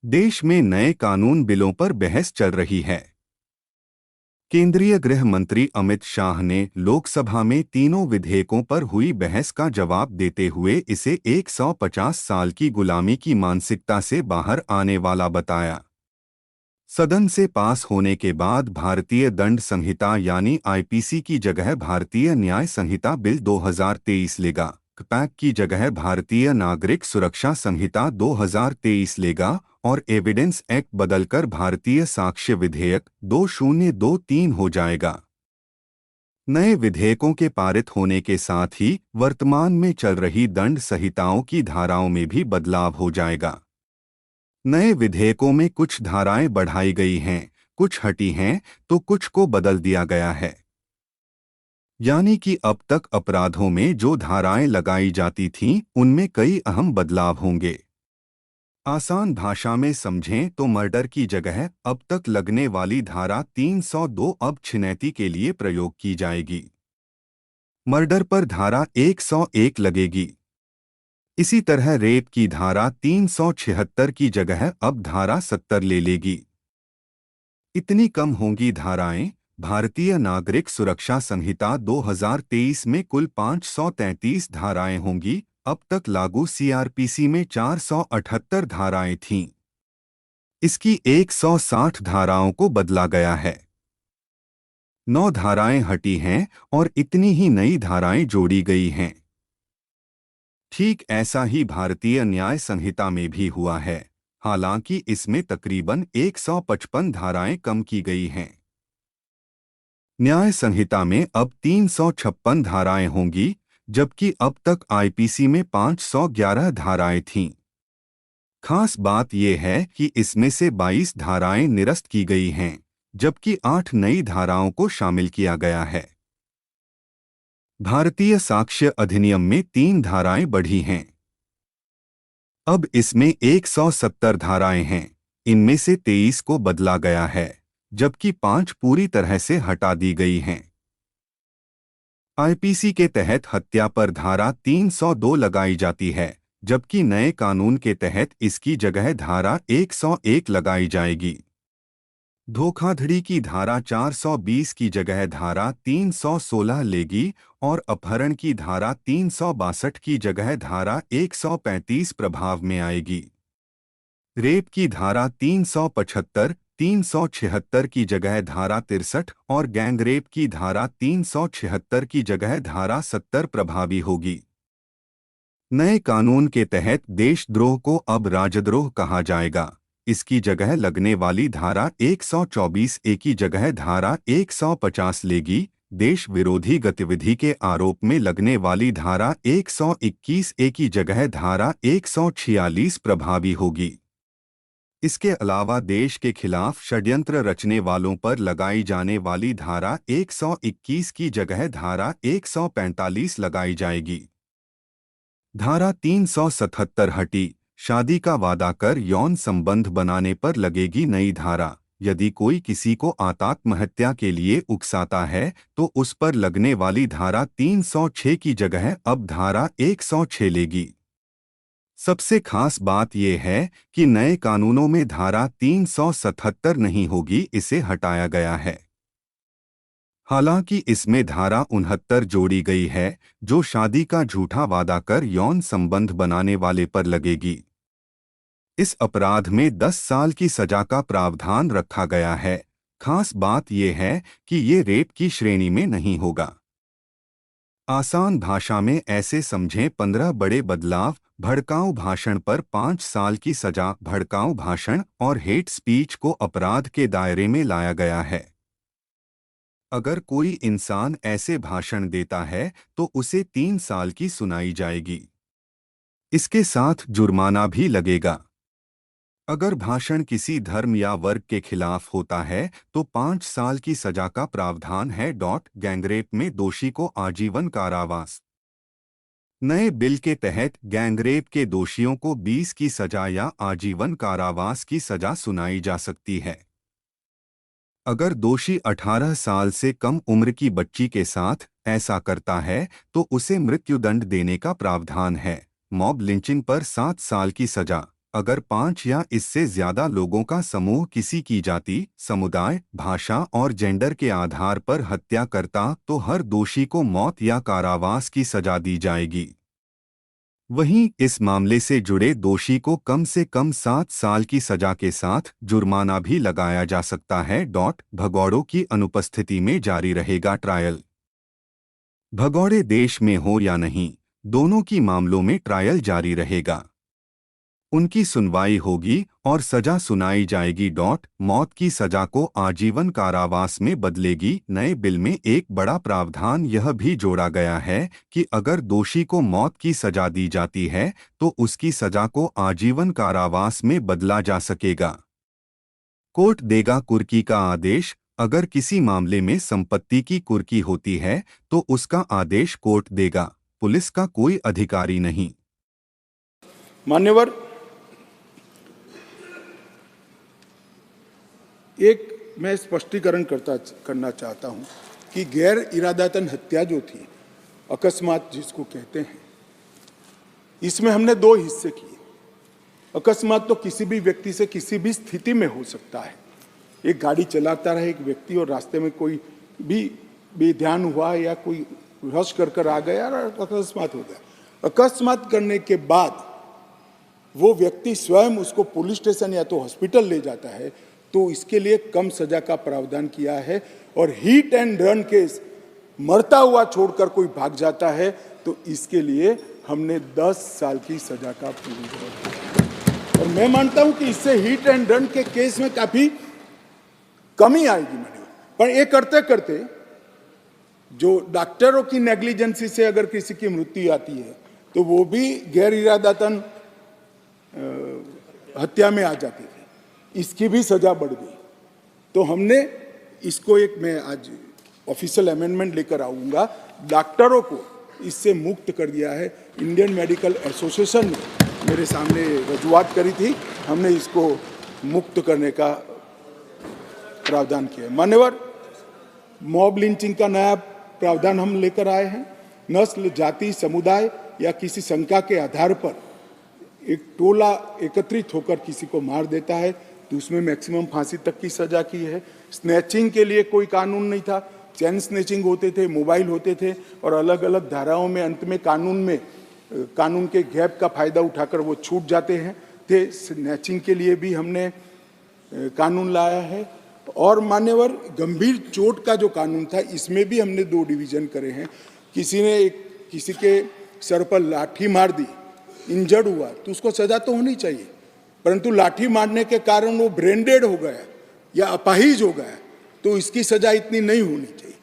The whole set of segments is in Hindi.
देश में नए कानून बिलों पर बहस चल रही है। केंद्रीय गृह मंत्री अमित शाह ने लोकसभा में तीनों विधेयकों पर हुई बहस का जवाब देते हुए इसे 150 साल की गुलामी की मानसिकता से बाहर आने वाला बताया। सदन से पास होने के बाद भारतीय दंड संहिता यानी आईपीसी की जगह भारतीय न्याय संहिता बिल 2023 लेगा। पैक की जगह भारतीय नागरिक सुरक्षा संहिता 2023 लेगा और एविडेंस एक्ट बदलकर भारतीय साक्ष्य विधेयक 2023 हो जाएगा। नए विधेयकों के पारित होने के साथ ही वर्तमान में चल रही दंड संहिताओं की धाराओं में भी बदलाव हो जाएगा। नए विधेयकों में कुछ धाराएं बढ़ाई गई हैं, कुछ हटी हैं, तो कुछ को बदल दिया गया है। यानी कि अब तक अपराधों में जो धाराएं लगाई जाती थीं, उनमें कई अहम बदलाव होंगे। आसान भाषा में समझें तो मर्डर की जगह अब तक लगने वाली धारा 302 अब छिनैती के लिए प्रयोग की जाएगी। मर्डर पर धारा 101 लगेगी। इसी तरह रेप की धारा 376 की जगह अब धारा 70 ले लेगी। इतनी कम होंगी धाराएं। भारतीय नागरिक सुरक्षा संहिता 2023 में कुल 533 धाराएं होंगी। अब तक लागू सीआरपीसी में 478 धाराएं थीं। इसकी 160 धाराओं को बदला गया है। 9 धाराएं हटी हैं और इतनी ही नई धाराएं जोड़ी गई हैं। ठीक ऐसा ही भारतीय न्याय संहिता में भी हुआ है, हालांकि इसमें तकरीबन 155 धाराएं कम की गई हैं। न्याय संहिता में अब 356 धाराएं होंगी, जबकि अब तक आईपीसी में 511 धाराएं थीं। खास बात यह है कि इसमें से 22 धाराएं निरस्त की गई हैं, जबकि 8 नई धाराओं को शामिल किया गया है। भारतीय साक्ष्य अधिनियम में 3 धाराएं बढ़ी हैं। अब इसमें 170 धाराएं हैं। इनमें से 23 को बदला गया है, जबकि 5 पूरी तरह से हटा दी गई हैं। आईपीसी के तहत हत्या पर धारा 302 लगाई जाती है, जबकि नए कानून के तहत इसकी जगह धारा 101 लगाई जाएगी। धोखाधड़ी की धारा 420 की जगह धारा 316 लेगी और अपहरण की धारा 362 की जगह धारा 135 प्रभाव में आएगी। रेप की धारा 375, 376 की जगह धारा 63 और गैंगरेप की धारा 376 की जगह धारा 70 प्रभावी होगी। नए कानून के तहत देशद्रोह को अब राजद्रोह कहा जाएगा। इसकी जगह लगने वाली धारा 124 ए की जगह धारा 150 लेगी। देश विरोधी गतिविधि के आरोप में लगने वाली धारा 121 ए की जगह धारा 146 प्रभावी होगी। इसके अलावा देश के खिलाफ षड्यंत्र रचने वालों पर लगाई जाने वाली धारा 121 की जगह धारा 145 लगाई जाएगी। धारा 377 हटी। शादी का वादा कर यौन संबंध बनाने पर लगेगी नई धारा। यदि कोई किसी को आत्महत्या के लिए उकसाता है तो उस पर लगने वाली धारा 306 की जगह अब धारा 106 लेगी। सबसे खास बात यह है कि नए कानूनों में धारा 377 नहीं होगी, इसे हटाया गया है। हालांकि इसमें धारा 69 जोड़ी गई है, जो शादी का झूठा वादा कर यौन संबंध बनाने वाले पर लगेगी। इस अपराध में 10 साल की सजा का प्रावधान रखा गया है। खास बात यह है कि ये रेप की श्रेणी में नहीं होगा। आसान भाषा में ऐसे समझें 15 बड़े बदलाव। भड़काऊ भाषण पर 5 साल की सजा। भड़काऊ भाषण और हेट स्पीच को अपराध के दायरे में लाया गया है। अगर कोई इंसान ऐसे भाषण देता है तो उसे 3 साल की सुनाई जाएगी। इसके साथ जुर्माना भी लगेगा। अगर भाषण किसी धर्म या वर्ग के खिलाफ होता है तो 5 साल की सजा का प्रावधान है। गैंगरेप में दोषी को आजीवन कारावास। नए बिल के तहत गैंगरेप के दोषियों को 20 की सजा या आजीवन कारावास की सजा सुनाई जा सकती है। अगर दोषी 18 साल से कम उम्र की बच्ची के साथ ऐसा करता है तो उसे मृत्युदंड देने का प्रावधान है। मॉब लिंचिंग पर 7 साल की सजा। अगर 5 या इससे ज्यादा लोगों का समूह किसी की जाति, समुदाय, भाषा और जेंडर के आधार पर हत्या करता तो हर दोषी को मौत या कारावास की सजा दी जाएगी। वहीं इस मामले से जुड़े दोषी को कम से कम 7 साल की सजा के साथ जुर्माना भी लगाया जा सकता है। भगौड़ों की अनुपस्थिति में जारी रहेगा ट्रायल। भगौड़े देश में हो या नहीं, दोनों की मामलों में ट्रायल जारी रहेगा। उनकी सुनवाई होगी और सजा सुनाई जाएगी। मौत की सजा को आजीवन कारावास में बदलेगी। नए बिल में एक बड़ा प्रावधान यह भी जोड़ा गया है कि अगर दोषी को मौत की सजा दी जाती है तो उसकी सजा को आजीवन कारावास में बदला जा सकेगा। कोर्ट देगा कुर्की का आदेश। अगर किसी मामले में संपत्ति की कुर्की होती है तो उसका आदेश कोर्ट देगा, पुलिस का कोई अधिकारी नहीं। मान्यवर, एक मैं स्पष्टीकरण करना चाहता हूं कि गैर इरादतन हत्या जो थी, अकस्मात जिसको कहते हैं, इसमें हमने 2 हिस्से किए। अकस्मात तो किसी भी व्यक्ति से किसी भी स्थिति में हो सकता है। एक गाड़ी चलाता रहे एक व्यक्ति और रास्ते में कोई भी बेध्यान हुआ या कोई रश कर आ गया और अकस्मात हो गया। अकस्मात करने के बाद वो व्यक्ति स्वयं उसको पुलिस स्टेशन या तो हॉस्पिटल ले जाता है, तो इसके लिए कम सजा का प्रावधान किया है। और हिट एंड रन केस, मरता हुआ छोड़कर कोई भाग जाता है, तो इसके लिए हमने 10 साल की सजा का प्रावधान किया। और मैं मानता हूं कि इससे हिट एंड रन के केस में काफी कमी आएगी। पर ये करते करते जो डॉक्टरों की नेग्लिजेंसी से अगर किसी की मृत्यु आती है तो वो भी गैर इरादतन हत्या में आ जाती थी, इसकी भी सजा बढ़ गई। तो हमने इसको मैं आज ऑफिशियल अमेंडमेंट लेकर आऊंगा, डॉक्टरों को इससे मुक्त कर दिया है। इंडियन मेडिकल एसोसिएशन ने मेरे सामने रजूआत करी थी, हमने इसको मुक्त करने का प्रावधान किया। मान्यवर, मॉब लिंचिंग का नया प्रावधान हम लेकर आए हैं। नस्ल, जाति, समुदाय या किसी शंका के आधार पर एक टोला एकत्रित होकर किसी को मार देता है तो उसमें मैक्सिमम फांसी तक की सजा की है। स्नैचिंग के लिए कोई कानून नहीं था, चैन स्नैचिंग होते थे, मोबाइल होते थे और अलग अलग धाराओं में अंत में कानून के गैप का फायदा उठाकर वो छूट जाते हैं थे। स्नैचिंग के लिए भी हमने कानून लाया है। और मान्यवर, गंभीर चोट का जो कानून था, इसमें भी हमने 2 डिवीजन करे हैं। किसी के सर पर लाठी मार दी, इंजर्ड हुआ, तो उसको सजा तो होनी चाहिए, परंतु लाठी मारने के कारण वो ब्रेन डेड हो गया या अपाहिज हो गया तो इसकी सजा इतनी नहीं होनी चाहिए।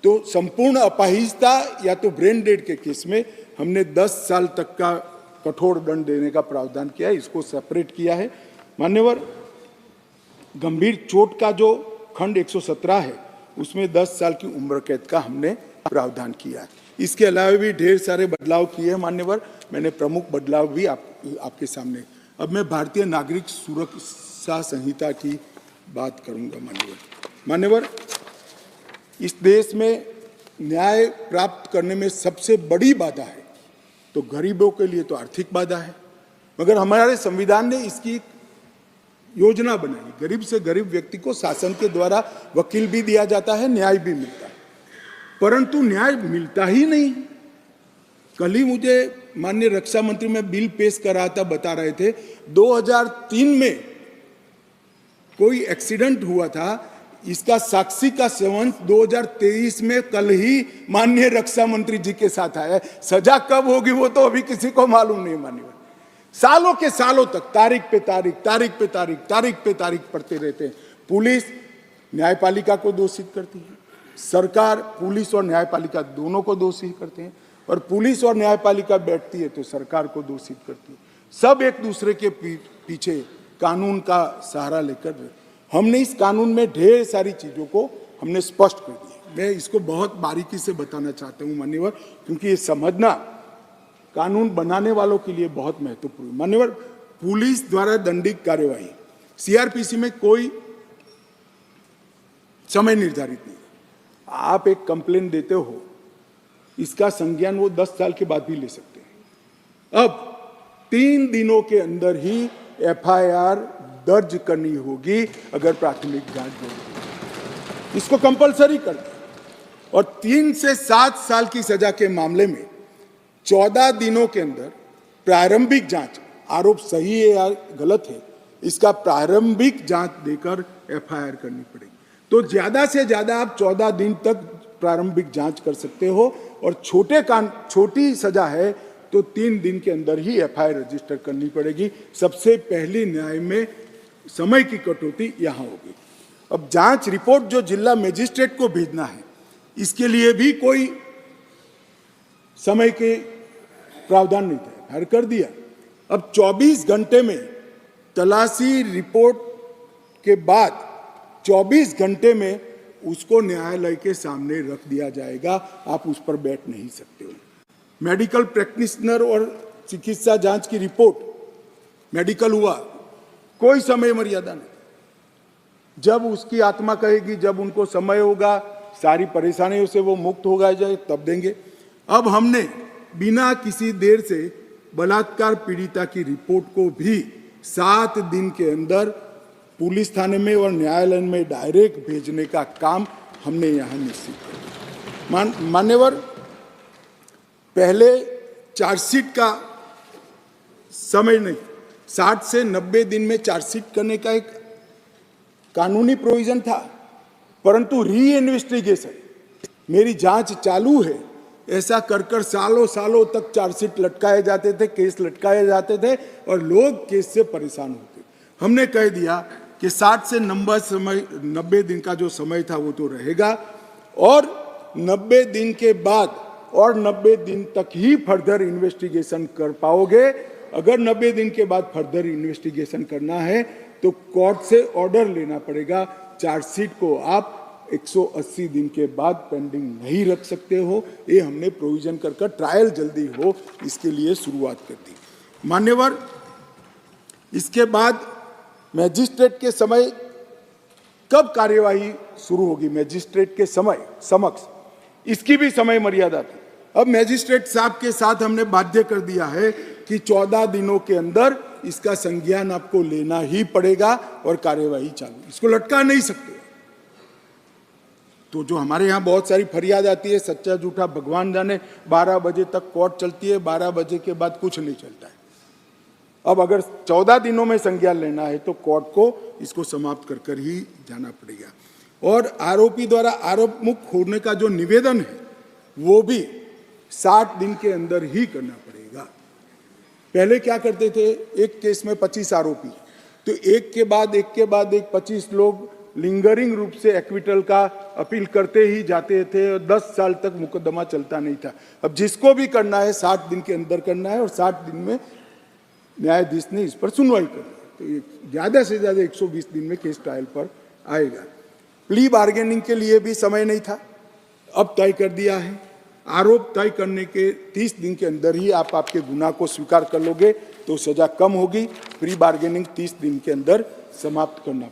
तो संपूर्ण अपाहिजता या तो ब्रेन डेड के केस में हमने 10 साल तक का कठोर दंड देने का प्रावधान किया है, इसको सेपरेट किया है। मान्यवर, गंभीर चोट का जो खंड 117 है उसमें 10 साल की उम्र कैद का हमने प्रावधान किया है। इसके अलावा भी ढेर सारे बदलाव किए हैं मान्यवर, मैंने प्रमुख बदलाव भी आपके सामने। अब मैं भारतीय नागरिक सुरक्षा संहिता की बात करूंगा। मान्यवर, इस देश में न्याय प्राप्त करने में सबसे बड़ी बाधा है तो गरीबों के लिए तो आर्थिक बाधा है, मगर हमारे संविधान ने इसकी योजना बनाई। गरीब से गरीब व्यक्ति को शासन के द्वारा वकील भी दिया जाता है, न्याय भी मिलता है, परंतु न्याय मिलता ही नहीं। कल ही मुझे माननीय रक्षा मंत्री में बिल पेश कर रहा था, बता रहे थे 2003 में कोई एक्सीडेंट हुआ था, इसका साक्षी का सेवन 2023 में कल ही माननीय रक्षा मंत्री जी के साथ आया। सजा कब होगी वो तो अभी किसी को मालूम नहीं। माननीय सालों के सालों तक तारीख पे तारीख पढ़ते रहते हैं। पुलिस न्यायपालिका को दोषित करती है, सरकार पुलिस और न्यायपालिका दोनों को दोषी करते हैं, और पुलिस और न्यायपालिका बैठती है तो सरकार को दोषित करती है। सब एक दूसरे के पीछे कानून का सहारा लेकर हमने इस कानून में ढेर सारी चीजों को हमने स्पष्ट कर दिया। मैं इसको बहुत बारीकी से बताना चाहता हूं मान्यवर, क्योंकि ये समझना कानून बनाने वालों के लिए बहुत महत्वपूर्ण। मान्यवर, पुलिस द्वारा दंडित कार्यवाही सीआरपीसी में कोई समय निर्धारित नहीं। आप एक कंप्लेंट देते हो, इसका संज्ञान वो 10 साल के बाद भी ले सकते हैं। अब 3 दिनों के अंदर ही FIR दर्ज करनी होगी अगर प्राथमिक जांच होगी। इसको कंपलसरी कर दिया। और 3 से 7 साल की सजा के मामले में 14 दिनों के अंदर प्रारंभिक जांच, आरोप सही है या गलत है, इसका प्रारंभिक जांच देकर FIR करनी पड़ेगी। तो ज्यादा से ज्यादा आप 14 दिन तक प्रारंभिक जांच कर सकते हो, और छोटी सजा है तो 3 दिन के अंदर ही FIR रजिस्टर करनी पड़ेगी। सबसे पहली न्याय में समय की कटौती यहां होगी। अब जांच रिपोर्ट जो जिला मजिस्ट्रेट को भेजना है, इसके लिए भी कोई समय के प्रावधान नहीं था, FIR कर दिया। अब 24 घंटे में तलाशी रिपोर्ट के बाद 24 घंटे में उसको न्यायालय के सामने रख दिया जाएगा, आप उस पर बैठ नहीं सकते हो। मेडिकल प्रैक्टिशनर और चिकित्सा जांच की रिपोर्ट, मेडिकल हुआ, कोई समय मर्यादा नहीं। जब उसकी आत्मा कहेगी, जब उनको समय होगा, सारी परेशानियों से वो मुक्त होगा जाए, तब देंगे। अब हमने बिना किसी देर से बलात्कार पीड़िता की रिपोर्ट को भी 7 दिन के अंदर पुलिस थाने में और न्यायालय में डायरेक्ट भेजने का काम हमने यहाँ निश्चित किया। मान्यवर, पहले चार्जशीट का समय नहीं, 60 से 90 दिन में चार्जशीट करने का एक कानूनी प्रोविजन था, परंतु री इन्वेस्टिगेशन, मेरी जांच चालू है, ऐसा कर सालों सालों तक चार्जशीट लटकाए जाते थे, केस लटकाए जाते थे और लोग केस से परेशान होते। हमने कह दिया कि 60 से 90 दिन का जो समय था वो तो रहेगा, और 90 दिन के बाद और 90 दिन तक ही फर्दर इन्वेस्टिगेशन कर पाओगे। अगर 90 दिन के बाद फर्दर इन्वेस्टिगेशन करना है तो कोर्ट से ऑर्डर लेना पड़ेगा। चार्जशीट को आप 180 दिन के बाद पेंडिंग नहीं रख सकते हो। ये हमने प्रोविजन कर ट्रायल जल्दी हो इसके लिए शुरुआत कर दी। मान्यवर, इसके बाद मैजिस्ट्रेट के समय कब कार्यवाही शुरू होगी, मैजिस्ट्रेट के समय समक्ष, इसकी भी समय मर्यादा थी। अब मैजिस्ट्रेट साहब के साथ हमने बाध्य कर दिया है कि 14 दिनों के अंदर इसका संज्ञान आपको लेना ही पड़ेगा और कार्यवाही चालू, इसको लटका नहीं सकते। तो जो हमारे यहाँ बहुत सारी फरियाद आती है, सच्चा झूठा भगवान जाने, 12 बजे तक कोर्ट चलती है, 12 बजे के बाद कुछ नहीं चलता है। अब अगर 14 दिनों में संज्ञान लेना है तो कोर्ट को इसको समाप्त कर ही जाना पड़ेगा। और आरोपी द्वारा आरोप मुक्त होने का जो निवेदन है वो भी 60 दिन के अंदर ही करना पड़ेगा। पहले क्या करते थे, एक केस में 25 आरोपी, तो एक के बाद एक 25 लोग लिंगरिंग रूप से एक्विटल का अपील करते ही जाते थे और 10 साल तक मुकदमा चलता नहीं था। अब जिसको भी करना है 60 दिन के अंदर करना है और 60 दिन में न्यायाधीश ने इस पर सुनवाई करनी, तो ज़्यादा से ज़्यादा 120 दिन में केस ट्रायल पर आएगा। प्ली बार्गेनिंग के लिए भी समय नहीं था, अब तय कर दिया है। आरोप तय करने के 30 दिन के अंदर ही आप आपके गुनाह को स्वीकार कर लोगे तो सजा कम होगी। प्री बार्गेनिंग 30 दिन के अंदर समाप्त करना